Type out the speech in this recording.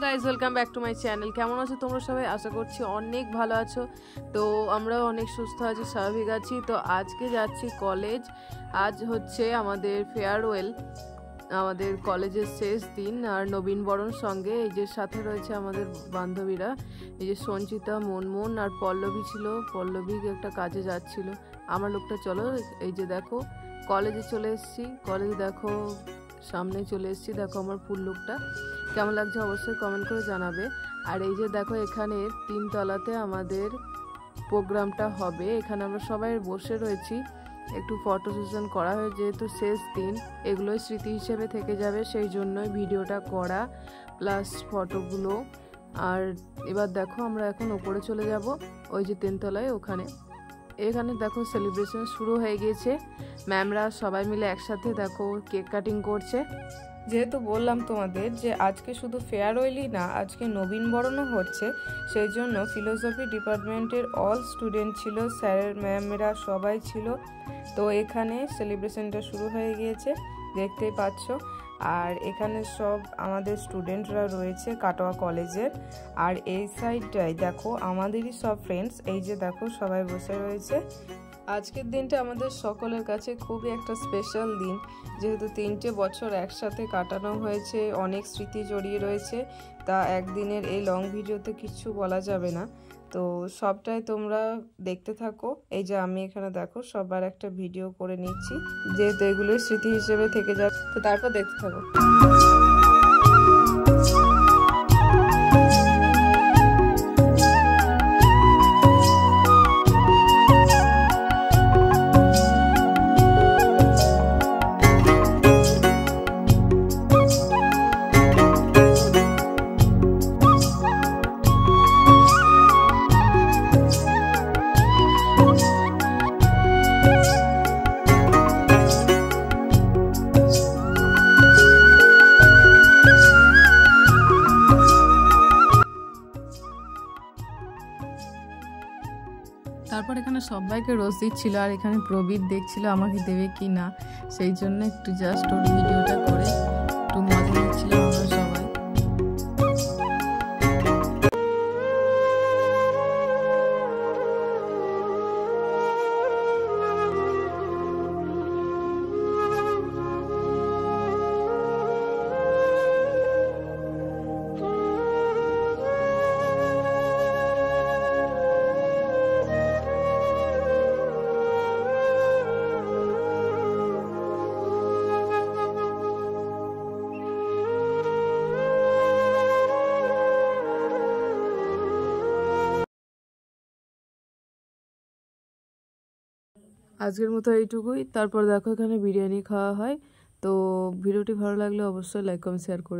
Guys welcome back to my channel. কেমন আছো তোমরা সবাই? আশা করছি অনেক ভালো আছো। তো আমরাও অনেক সুস্থ আছি, স্বাভাবিক আছি। তো আজকে যাচ্ছি কলেজ। আজ হচ্ছে আমাদের ফেয়ারওয়েল, আমাদের কলেজের শেষ দিন। আর নবীন বরণ সঙ্গে এই যে সাথে রয়েছে আমাদের বান্ধবীরা, এই যে সঞ্চিতা, মনমন আর পল্লবী ছিল। পল্লবী একটা কাজে যাচ্ছিল। আমার লোকটা চলো, এই যে দেখো কলেজে চলে এসেছি। কলেজে দেখো সামনে চলে এসেছি, দেখো আমার ফুল লুকটা কেমন লাগছে অবশ্যই কমেন্ট করে জানাবে। আর এই যে দেখো এখানে 3 তলাতে আমাদের প্রোগ্রামটা হবে। এখানে আমরা সবাই বসে রয়েছি, একটু ফটো সেশন করা হয়, যেহেতু শেষ দিন এগুলোই স্মৃতি হিসেবে থেকে যাবে, সেই জন্যই ভিডিওটা করা প্লাস ফটোগুলো। আর এবার দেখো আমরা এখন ওপরে চলে যাব, ওই যে 3 তলায় ওখানে। এখানে দেখো সেলিব্রেশন শুরু হয়ে গিয়েছে, ম্যামরা সবাই মিলে একসাথে দেখো কেক কাটিং করছে। যেহেতু বললাম তোমাদের যে আজকে শুধু ফেয়ারওয়েলই না, আজকে নবীন বরণও হচ্ছে, সেই জন্য ফিলোসফি ডিপার্টমেন্টের অল স্টুডেন্ট ছিল, স্যারের ম্যামরা সবাই ছিল। তো এখানে সেলিব্রেশনটা শুরু হয়ে গিয়েছে, দেখতেই পাচ্ছ। আর এখানে সব আমাদের স্টুডেন্টরা রয়েছে কাটোয়া কলেজের। আর এই সাইডটায় দেখো আমাদেরই সব ফ্রেন্ডস, এই যে দেখো সবাই বসে রয়েছে। আজকের দিনটা আমাদের সকলের কাছে খুবই একটা স্পেশাল দিন, যেহেতু 3টে বছর একসাথে কাটানো হয়েছে, অনেক স্মৃতি জড়িয়ে রয়েছে। তা একদিনের এই লং ভিডিওতে কিছু বলা যাবে না, তো সবটাই তোমরা দেখতে থাকো। এই যে আমি এখানে দেখো সবার একটা ভিডিও করে নিচ্ছি, যেহেতু এগুলো স্মৃতি হিসেবে থেকে যাবে, তো তারপর দেখতে থাকো। তারপর এখানে সবাইকে রোজ দিচ্ছিল, আর এখানে প্রবীর দেখছিল আমাকে দেবে কি না, সেই জন্য একটু জাস্ট ওর ভিডিওটা করে একটু মজা নিচ্ছিলাম আমরা সবাই। আজকের মতো এইটুকুই। তারপর দেখো এখানে বিরিয়ানি খাওয়া হয়। তো ভিডিওটি ভালো লাগলে অবশ্যই লাইক কমেন্ট শেয়ার করে